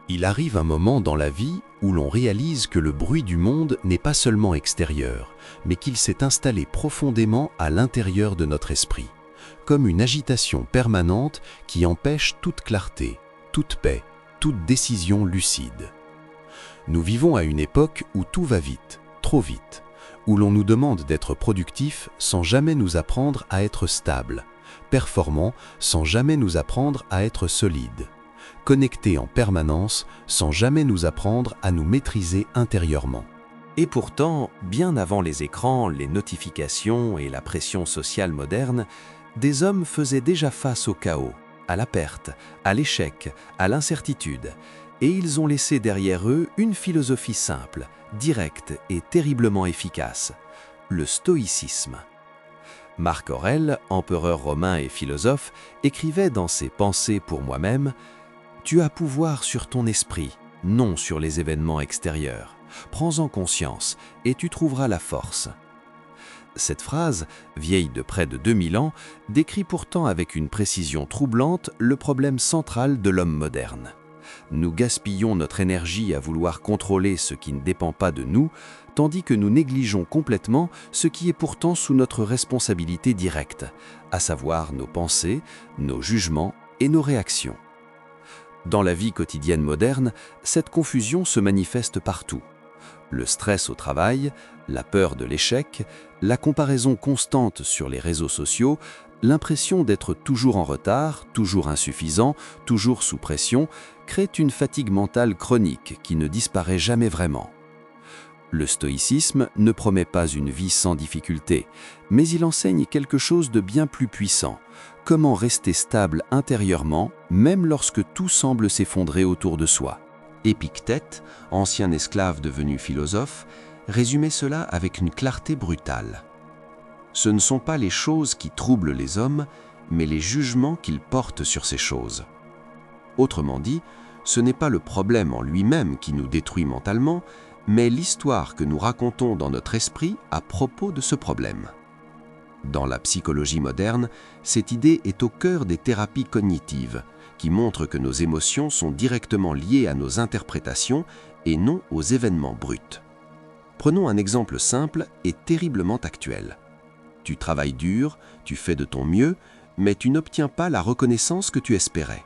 Il arrive un moment dans la vie où l'on réalise que le bruit du monde n'est pas seulement extérieur, mais qu'il s'est installé profondément à l'intérieur de notre esprit, comme une agitation permanente qui empêche toute clarté, toute paix, toute décision lucide. Nous vivons à une époque où tout va vite, trop vite, où l'on nous demande d'être productifs sans jamais nous apprendre à être stables, performants sans jamais nous apprendre à être solides, connectés en permanence sans jamais nous apprendre à nous maîtriser intérieurement. Et pourtant, bien avant les écrans, les notifications et la pression sociale moderne, des hommes faisaient déjà face au chaos, à la perte, à l'échec, à l'incertitude, et ils ont laissé derrière eux une philosophie simple, directe et terriblement efficace, le stoïcisme. Marc Aurèle, empereur romain et philosophe, écrivait dans ses Pensées pour moi-même « Tu as pouvoir sur ton esprit, non sur les événements extérieurs. Prends-en conscience et tu trouveras la force. » Cette phrase, vieille de près de 2000 ans, décrit pourtant avec une précision troublante le problème central de l'homme moderne. Nous gaspillons notre énergie à vouloir contrôler ce qui ne dépend pas de nous, tandis que nous négligeons complètement ce qui est pourtant sous notre responsabilité directe, à savoir nos pensées, nos jugements et nos réactions. Dans la vie quotidienne moderne, cette confusion se manifeste partout. Le stress au travail, la peur de l'échec, la comparaison constante sur les réseaux sociaux, l'impression d'être toujours en retard, toujours insuffisant, toujours sous pression, créent une fatigue mentale chronique qui ne disparaît jamais vraiment. Le stoïcisme ne promet pas une vie sans difficulté, mais il enseigne quelque chose de bien plus puissant. Comment rester stable intérieurement, même lorsque tout semble s'effondrer autour de soi. Épictète, ancien esclave devenu philosophe, résumait cela avec une clarté brutale. Ce ne sont pas les choses qui troublent les hommes, mais les jugements qu'ils portent sur ces choses. Autrement dit, ce n'est pas le problème en lui-même qui nous détruit mentalement, mais l'histoire que nous racontons dans notre esprit à propos de ce problème. Dans la psychologie moderne, cette idée est au cœur des thérapies cognitives, qui montrent que nos émotions sont directement liées à nos interprétations et non aux événements bruts. Prenons un exemple simple et terriblement actuel. Tu travailles dur, tu fais de ton mieux, mais tu n'obtiens pas la reconnaissance que tu espérais.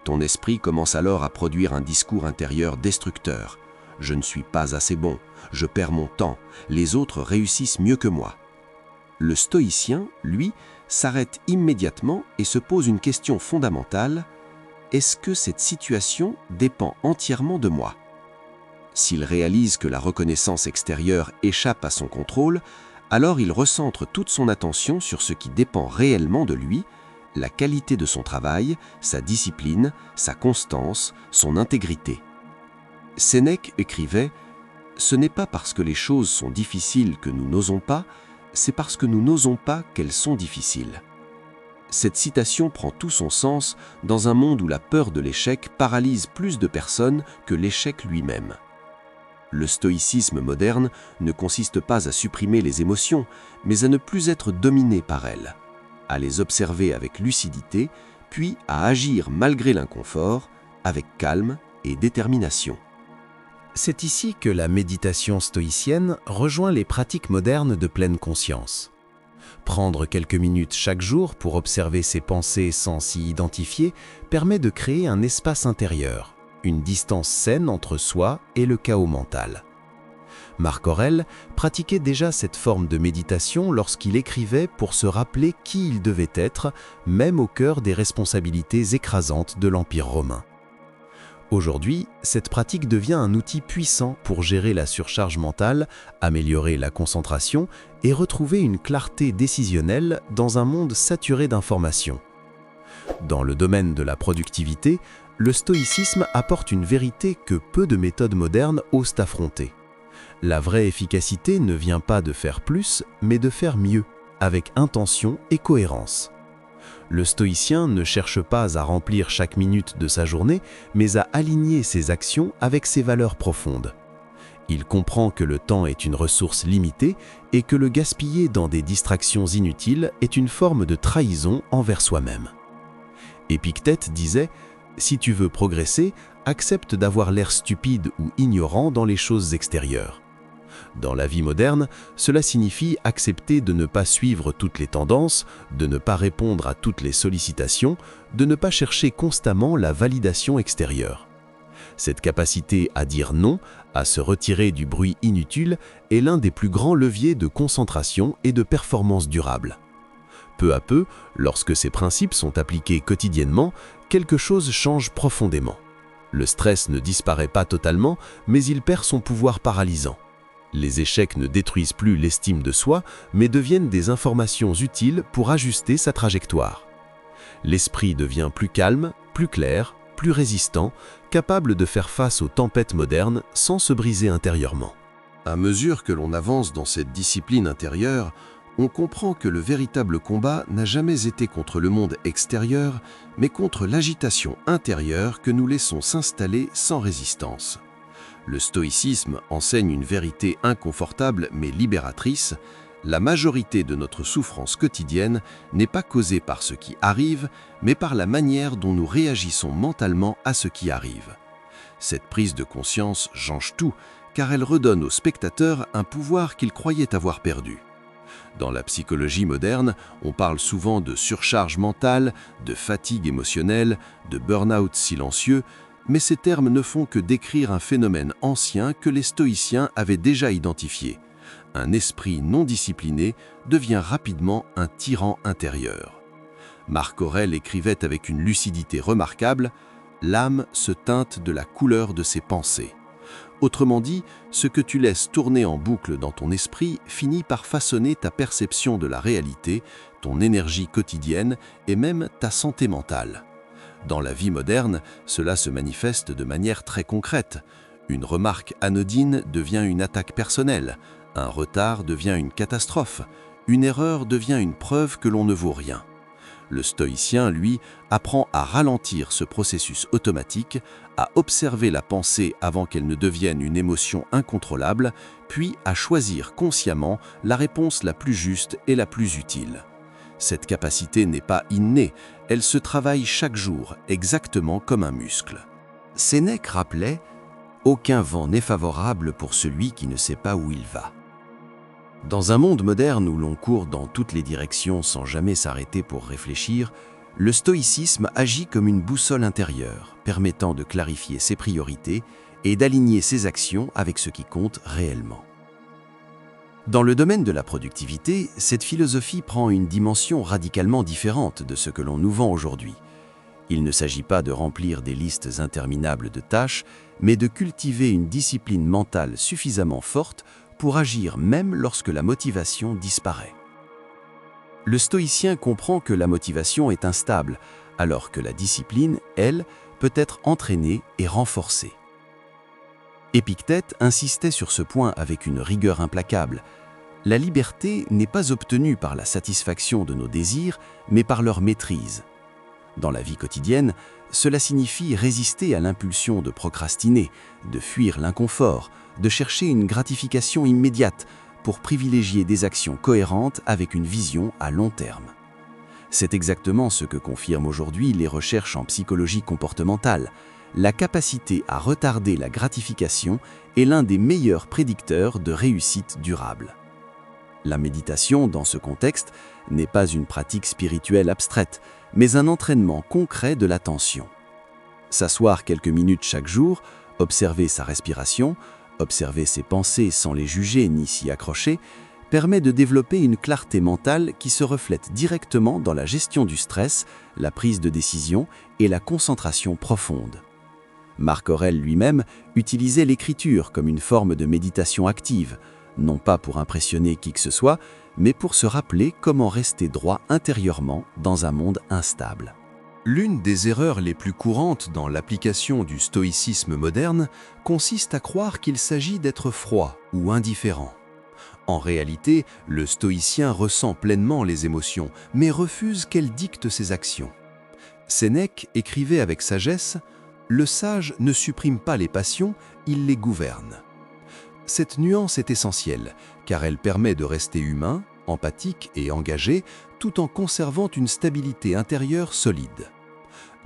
Ton esprit commence alors à produire un discours intérieur destructeur. « Je ne suis pas assez bon, je perds mon temps, les autres réussissent mieux que moi. » Le stoïcien, lui, s'arrête immédiatement et se pose une question fondamentale. Est-ce que cette situation dépend entièrement de moi? S'il réalise que la reconnaissance extérieure échappe à son contrôle, alors il recentre toute son attention sur ce qui dépend réellement de lui, la qualité de son travail, sa discipline, sa constance, son intégrité. Sénèque écrivait « Ce n'est pas parce que les choses sont difficiles que nous n'osons pas, c'est parce que nous n'osons pas qu'elles sont difficiles. » Cette citation prend tout son sens dans un monde où la peur de l'échec paralyse plus de personnes que l'échec lui-même. Le stoïcisme moderne ne consiste pas à supprimer les émotions, mais à ne plus être dominé par elles, à les observer avec lucidité, puis à agir malgré l'inconfort, avec calme et détermination. C'est ici que la méditation stoïcienne rejoint les pratiques modernes de pleine conscience. Prendre quelques minutes chaque jour pour observer ses pensées sans s'y identifier permet de créer un espace intérieur, une distance saine entre soi et le chaos mental. Marc Aurèle pratiquait déjà cette forme de méditation lorsqu'il écrivait pour se rappeler qui il devait être, même au cœur des responsabilités écrasantes de l'Empire romain. Aujourd'hui, cette pratique devient un outil puissant pour gérer la surcharge mentale, améliorer la concentration et retrouver une clarté décisionnelle dans un monde saturé d'informations. Dans le domaine de la productivité, le stoïcisme apporte une vérité que peu de méthodes modernes osent affronter. La vraie efficacité ne vient pas de faire plus, mais de faire mieux, avec intention et cohérence. Le stoïcien ne cherche pas à remplir chaque minute de sa journée, mais à aligner ses actions avec ses valeurs profondes. Il comprend que le temps est une ressource limitée et que le gaspiller dans des distractions inutiles est une forme de trahison envers soi-même. Épictète disait « Si tu veux progresser, accepte d'avoir l'air stupide ou ignorant dans les choses extérieures. Dans la vie moderne, cela signifie accepter de ne pas suivre toutes les tendances, de ne pas répondre à toutes les sollicitations, de ne pas chercher constamment la validation extérieure. Cette capacité à dire non, à se retirer du bruit inutile, est l'un des plus grands leviers de concentration et de performance durable. Peu à peu, lorsque ces principes sont appliqués quotidiennement, quelque chose change profondément. Le stress ne disparaît pas totalement, mais il perd son pouvoir paralysant. Les échecs ne détruisent plus l'estime de soi, mais deviennent des informations utiles pour ajuster sa trajectoire. L'esprit devient plus calme, plus clair, plus résistant, capable de faire face aux tempêtes modernes sans se briser intérieurement. À mesure que l'on avance dans cette discipline intérieure, on comprend que le véritable combat n'a jamais été contre le monde extérieur, mais contre l'agitation intérieure que nous laissons s'installer sans résistance. Le stoïcisme enseigne une vérité inconfortable mais libératrice. La majorité de notre souffrance quotidienne n'est pas causée par ce qui arrive, mais par la manière dont nous réagissons mentalement à ce qui arrive. Cette prise de conscience change tout, car elle redonne au spectateur un pouvoir qu'il croyait avoir perdu. Dans la psychologie moderne, on parle souvent de surcharge mentale, de fatigue émotionnelle, de burn-out silencieux, mais ces termes ne font que décrire un phénomène ancien que les stoïciens avaient déjà identifié. Un esprit non discipliné devient rapidement un tyran intérieur. Marc Aurèle écrivait avec une lucidité remarquable « L'âme se teinte de la couleur de ses pensées ». Autrement dit, ce que tu laisses tourner en boucle dans ton esprit finit par façonner ta perception de la réalité, ton énergie quotidienne et même ta santé mentale. Dans la vie moderne, cela se manifeste de manière très concrète. Une remarque anodine devient une attaque personnelle, un retard devient une catastrophe, une erreur devient une preuve que l'on ne vaut rien. Le stoïcien, lui, apprend à ralentir ce processus automatique, à observer la pensée avant qu'elle ne devienne une émotion incontrôlable, puis à choisir consciemment la réponse la plus juste et la plus utile. Cette capacité n'est pas innée, elle se travaille chaque jour, exactement comme un muscle. Sénèque rappelait « Aucun vent n'est favorable pour celui qui ne sait pas où il va ». Dans un monde moderne où l'on court dans toutes les directions sans jamais s'arrêter pour réfléchir, le stoïcisme agit comme une boussole intérieure, permettant de clarifier ses priorités et d'aligner ses actions avec ce qui compte réellement. Dans le domaine de la productivité, cette philosophie prend une dimension radicalement différente de ce que l'on nous vend aujourd'hui. Il ne s'agit pas de remplir des listes interminables de tâches, mais de cultiver une discipline mentale suffisamment forte pour agir même lorsque la motivation disparaît. Le stoïcien comprend que la motivation est instable, alors que la discipline, elle, peut être entraînée et renforcée. Épictète insistait sur ce point avec une rigueur implacable. La liberté n'est pas obtenue par la satisfaction de nos désirs, mais par leur maîtrise. Dans la vie quotidienne, cela signifie résister à l'impulsion de procrastiner, de fuir l'inconfort, de chercher une gratification immédiate pour privilégier des actions cohérentes avec une vision à long terme. C'est exactement ce que confirment aujourd'hui les recherches en psychologie comportementale. La capacité à retarder la gratification est l'un des meilleurs prédicteurs de réussite durable. La méditation, dans ce contexte, n'est pas une pratique spirituelle abstraite, mais un entraînement concret de l'attention. S'asseoir quelques minutes chaque jour, observer sa respiration, observer ses pensées sans les juger ni s'y accrocher, permet de développer une clarté mentale qui se reflète directement dans la gestion du stress, la prise de décision et la concentration profonde. Marc Aurèle lui-même utilisait l'écriture comme une forme de méditation active, non pas pour impressionner qui que ce soit, mais pour se rappeler comment rester droit intérieurement dans un monde instable. L'une des erreurs les plus courantes dans l'application du stoïcisme moderne consiste à croire qu'il s'agit d'être froid ou indifférent. En réalité, le stoïcien ressent pleinement les émotions, mais refuse qu'elles dictent ses actions. Sénèque écrivait avec sagesse « Le sage ne supprime pas les passions, il les gouverne ». Cette nuance est essentielle, car elle permet de rester humain, empathique et engagé, tout en conservant une stabilité intérieure solide.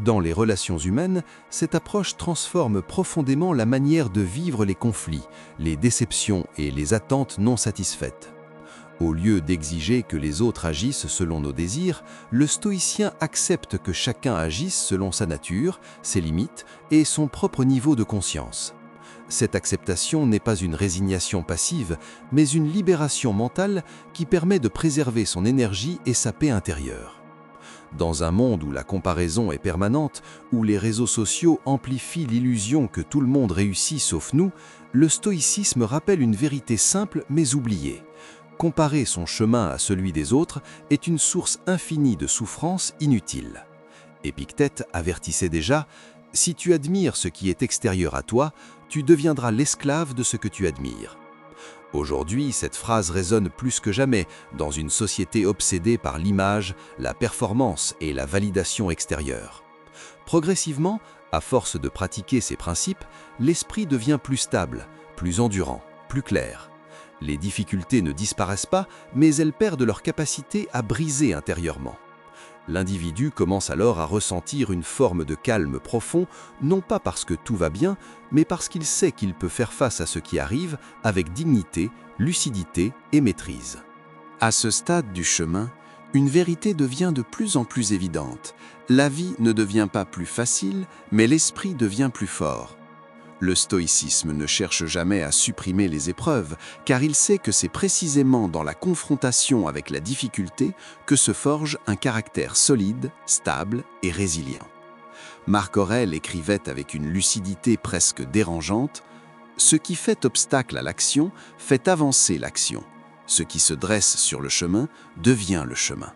Dans les relations humaines, cette approche transforme profondément la manière de vivre les conflits, les déceptions et les attentes non satisfaites. Au lieu d'exiger que les autres agissent selon nos désirs, le stoïcien accepte que chacun agisse selon sa nature, ses limites et son propre niveau de conscience. Cette acceptation n'est pas une résignation passive, mais une libération mentale qui permet de préserver son énergie et sa paix intérieure. Dans un monde où la comparaison est permanente, où les réseaux sociaux amplifient l'illusion que tout le monde réussit sauf nous, le stoïcisme rappelle une vérité simple mais oubliée. Comparer son chemin à celui des autres est une source infinie de souffrance inutile. Épictète avertissait déjà « Si tu admires ce qui est extérieur à toi, tu deviendras l'esclave de ce que tu admires ». Aujourd'hui, cette phrase résonne plus que jamais dans une société obsédée par l'image, la performance et la validation extérieure. Progressivement, à force de pratiquer ces principes, l'esprit devient plus stable, plus endurant, plus clair. Les difficultés ne disparaissent pas, mais elles perdent leur capacité à briser intérieurement. L'individu commence alors à ressentir une forme de calme profond, non pas parce que tout va bien, mais parce qu'il sait qu'il peut faire face à ce qui arrive avec dignité, lucidité et maîtrise. À ce stade du chemin, une vérité devient de plus en plus évidente. La vie ne devient pas plus facile, mais l'esprit devient plus fort. Le stoïcisme ne cherche jamais à supprimer les épreuves, car il sait que c'est précisément dans la confrontation avec la difficulté que se forge un caractère solide, stable et résilient. Marc Aurèle écrivait avec une lucidité presque dérangeante « Ce qui fait obstacle à l'action fait avancer l'action. Ce qui se dresse sur le chemin devient le chemin. »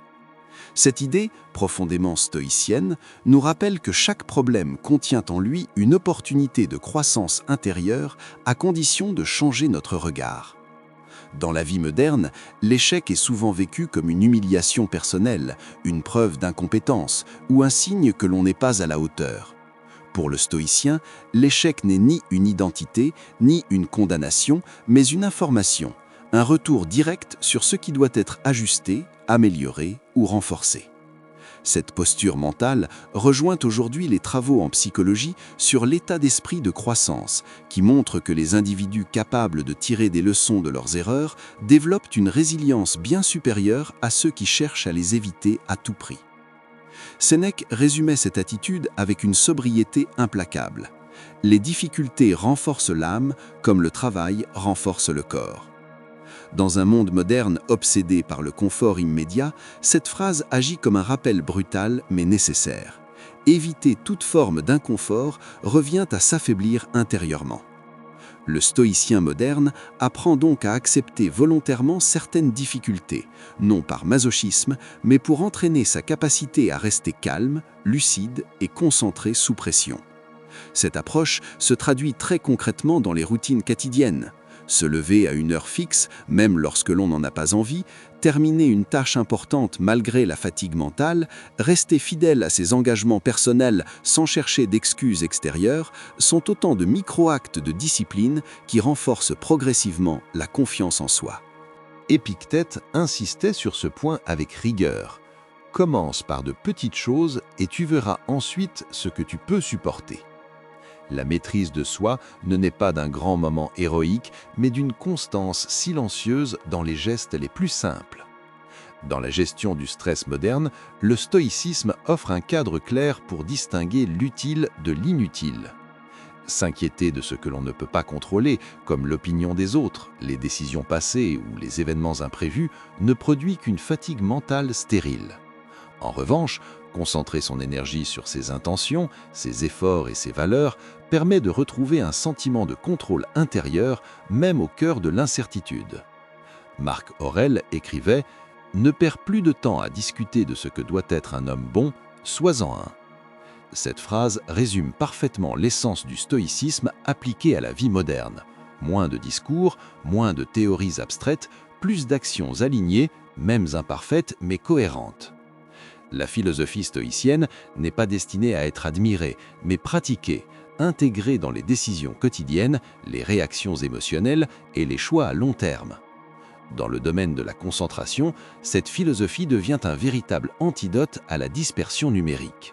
Cette idée, profondément stoïcienne, nous rappelle que chaque problème contient en lui une opportunité de croissance intérieure à condition de changer notre regard. Dans la vie moderne, l'échec est souvent vécu comme une humiliation personnelle, une preuve d'incompétence ou un signe que l'on n'est pas à la hauteur. Pour le stoïcien, l'échec n'est ni une identité, ni une condamnation, mais une information, un retour direct sur ce qui doit être ajusté, amélioré ou renforcé. Cette posture mentale rejoint aujourd'hui les travaux en psychologie sur l'état d'esprit de croissance, qui montrent que les individus capables de tirer des leçons de leurs erreurs développent une résilience bien supérieure à ceux qui cherchent à les éviter à tout prix. Sénèque résumait cette attitude avec une sobriété implacable. Les difficultés renforcent l'âme comme le travail renforce le corps. Dans un monde moderne obsédé par le confort immédiat, cette phrase agit comme un rappel brutal mais nécessaire. Éviter toute forme d'inconfort revient à s'affaiblir intérieurement. Le stoïcien moderne apprend donc à accepter volontairement certaines difficultés, non par masochisme, mais pour entraîner sa capacité à rester calme, lucide et concentré sous pression. Cette approche se traduit très concrètement dans les routines quotidiennes. Se lever à une heure fixe, même lorsque l'on n'en a pas envie, terminer une tâche importante malgré la fatigue mentale, rester fidèle à ses engagements personnels sans chercher d'excuses extérieures, sont autant de micro-actes de discipline qui renforcent progressivement la confiance en soi. Épictète insistait sur ce point avec rigueur. Commence par de petites choses et tu verras ensuite ce que tu peux supporter. La maîtrise de soi ne naît pas d'un grand moment héroïque, mais d'une constance silencieuse dans les gestes les plus simples. Dans la gestion du stress moderne, le stoïcisme offre un cadre clair pour distinguer l'utile de l'inutile. S'inquiéter de ce que l'on ne peut pas contrôler, comme l'opinion des autres, les décisions passées ou les événements imprévus, ne produit qu'une fatigue mentale stérile. En revanche, concentrer son énergie sur ses intentions, ses efforts et ses valeurs permet de retrouver un sentiment de contrôle intérieur, même au cœur de l'incertitude. Marc Aurèle écrivait « Ne perds plus de temps à discuter de ce que doit être un homme bon, sois-en un ». Cette phrase résume parfaitement l'essence du stoïcisme appliqué à la vie moderne. Moins de discours, moins de théories abstraites, plus d'actions alignées, même imparfaites mais cohérentes. La philosophie stoïcienne n'est pas destinée à être admirée, mais pratiquée, intégrée dans les décisions quotidiennes, les réactions émotionnelles et les choix à long terme. Dans le domaine de la concentration, cette philosophie devient un véritable antidote à la dispersion numérique.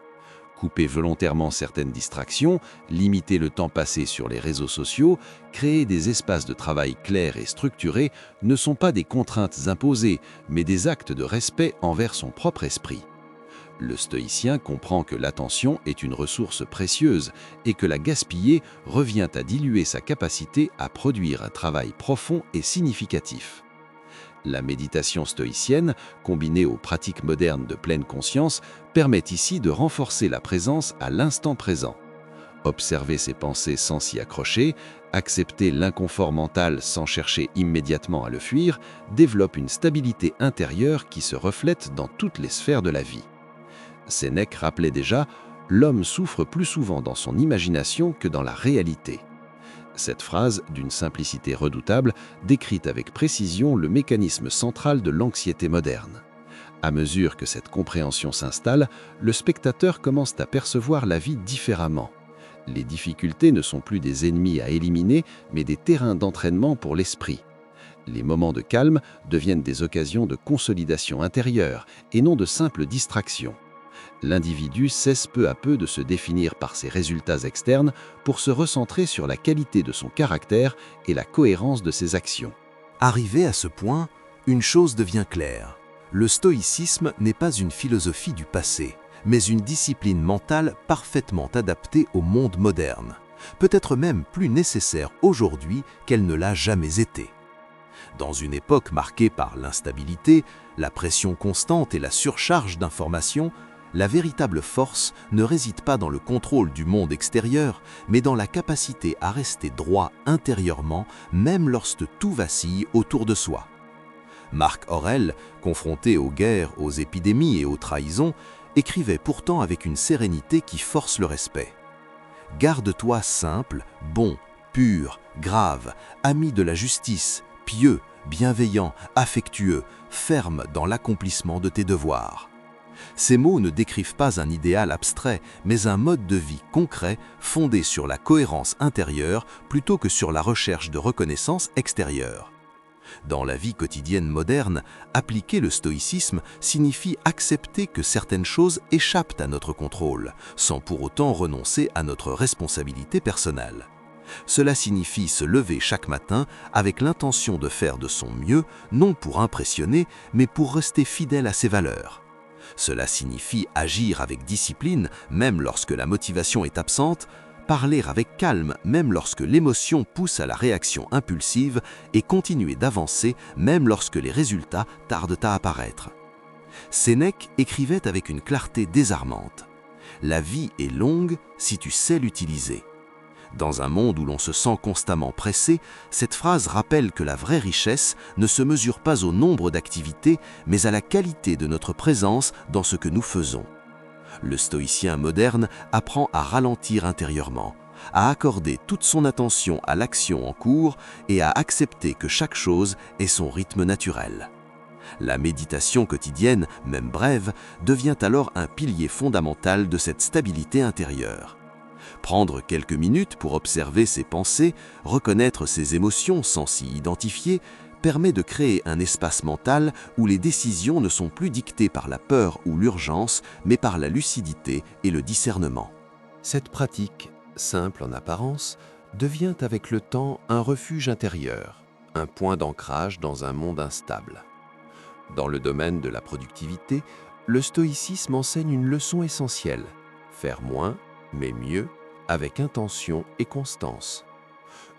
Couper volontairement certaines distractions, limiter le temps passé sur les réseaux sociaux, créer des espaces de travail clairs et structurés ne sont pas des contraintes imposées, mais des actes de respect envers son propre esprit. Le stoïcien comprend que l'attention est une ressource précieuse et que la gaspiller revient à diluer sa capacité à produire un travail profond et significatif. La méditation stoïcienne, combinée aux pratiques modernes de pleine conscience, permet ici de renforcer la présence à l'instant présent. Observer ses pensées sans s'y accrocher, accepter l'inconfort mental sans chercher immédiatement à le fuir, développe une stabilité intérieure qui se reflète dans toutes les sphères de la vie. Sénèque rappelait déjà « L'homme souffre plus souvent dans son imagination que dans la réalité ». Cette phrase, d'une simplicité redoutable, décrit avec précision le mécanisme central de l'anxiété moderne. À mesure que cette compréhension s'installe, le spectateur commence à percevoir la vie différemment. Les difficultés ne sont plus des ennemis à éliminer, mais des terrains d'entraînement pour l'esprit. Les moments de calme deviennent des occasions de consolidation intérieure et non de simples distractions. L'individu cesse peu à peu de se définir par ses résultats externes pour se recentrer sur la qualité de son caractère et la cohérence de ses actions. Arrivé à ce point, une chose devient claire. Le stoïcisme n'est pas une philosophie du passé, mais une discipline mentale parfaitement adaptée au monde moderne, peut-être même plus nécessaire aujourd'hui qu'elle ne l'a jamais été. Dans une époque marquée par l'instabilité, la pression constante et la surcharge d'informations, la véritable force ne réside pas dans le contrôle du monde extérieur, mais dans la capacité à rester droit intérieurement, même lorsque tout vacille autour de soi. Marc Aurèle, confronté aux guerres, aux épidémies et aux trahisons, écrivait pourtant avec une sérénité qui force le respect. « Garde-toi simple, bon, pur, grave, ami de la justice, pieux, bienveillant, affectueux, ferme dans l'accomplissement de tes devoirs. » Ces mots ne décrivent pas un idéal abstrait, mais un mode de vie concret fondé sur la cohérence intérieure plutôt que sur la recherche de reconnaissance extérieure. Dans la vie quotidienne moderne, appliquer le stoïcisme signifie accepter que certaines choses échappent à notre contrôle, sans pour autant renoncer à notre responsabilité personnelle. Cela signifie se lever chaque matin avec l'intention de faire de son mieux, non pour impressionner, mais pour rester fidèle à ses valeurs. Cela signifie agir avec discipline, même lorsque la motivation est absente, parler avec calme, même lorsque l'émotion pousse à la réaction impulsive, et continuer d'avancer, même lorsque les résultats tardent à apparaître. Sénèque écrivait avec une clarté désarmante. « La vie est longue si tu sais l'utiliser ». Dans un monde où l'on se sent constamment pressé, cette phrase rappelle que la vraie richesse ne se mesure pas au nombre d'activités, mais à la qualité de notre présence dans ce que nous faisons. Le stoïcien moderne apprend à ralentir intérieurement, à accorder toute son attention à l'action en cours et à accepter que chaque chose ait son rythme naturel. La méditation quotidienne, même brève, devient alors un pilier fondamental de cette stabilité intérieure. Prendre quelques minutes pour observer ses pensées, reconnaître ses émotions sans s'y identifier, permet de créer un espace mental où les décisions ne sont plus dictées par la peur ou l'urgence, mais par la lucidité et le discernement. Cette pratique, simple en apparence, devient avec le temps un refuge intérieur, un point d'ancrage dans un monde instable. Dans le domaine de la productivité, le stoïcisme enseigne une leçon essentielle: faire moins, mais mieux, avec intention et constance.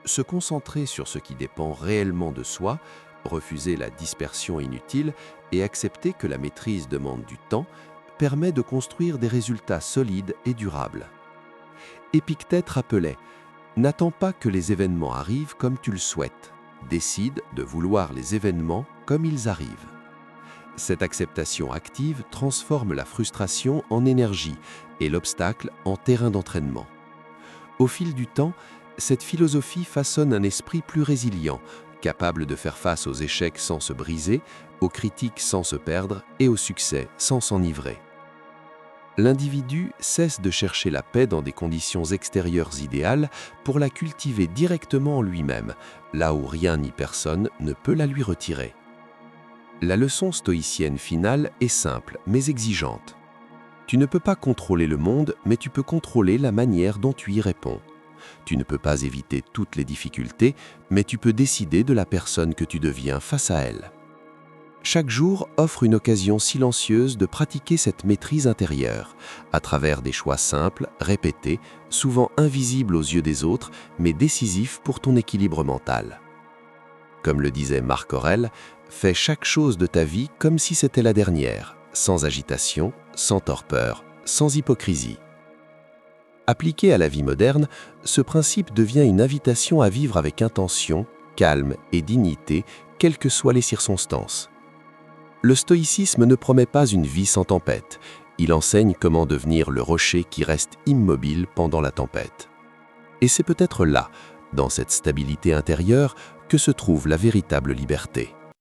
Se concentrer sur ce qui dépend réellement de soi, refuser la dispersion inutile et accepter que la maîtrise demande du temps, permet de construire des résultats solides et durables. Épictète rappelait « N'attends pas que les événements arrivent comme tu le souhaites, décide de vouloir les événements comme ils arrivent. » Cette acceptation active transforme la frustration en énergie et l'obstacle en terrain d'entraînement. Au fil du temps, cette philosophie façonne un esprit plus résilient, capable de faire face aux échecs sans se briser, aux critiques sans se perdre et au succès sans s'enivrer. L'individu cesse de chercher la paix dans des conditions extérieures idéales pour la cultiver directement en lui-même, là où rien ni personne ne peut la lui retirer. La leçon stoïcienne finale est simple mais exigeante. Tu ne peux pas contrôler le monde, mais tu peux contrôler la manière dont tu y réponds. Tu ne peux pas éviter toutes les difficultés, mais tu peux décider de la personne que tu deviens face à elles. Chaque jour offre une occasion silencieuse de pratiquer cette maîtrise intérieure, à travers des choix simples, répétés, souvent invisibles aux yeux des autres, mais décisifs pour ton équilibre mental. Comme le disait Marc Aurèle, fais chaque chose de ta vie comme si c'était la dernière, sans agitation, sans torpeur, sans hypocrisie. Appliqué à la vie moderne, ce principe devient une invitation à vivre avec intention, calme et dignité, quelles que soient les circonstances. Le stoïcisme ne promet pas une vie sans tempête, il enseigne comment devenir le rocher qui reste immobile pendant la tempête. Et c'est peut-être là, dans cette stabilité intérieure, que se trouve la véritable liberté.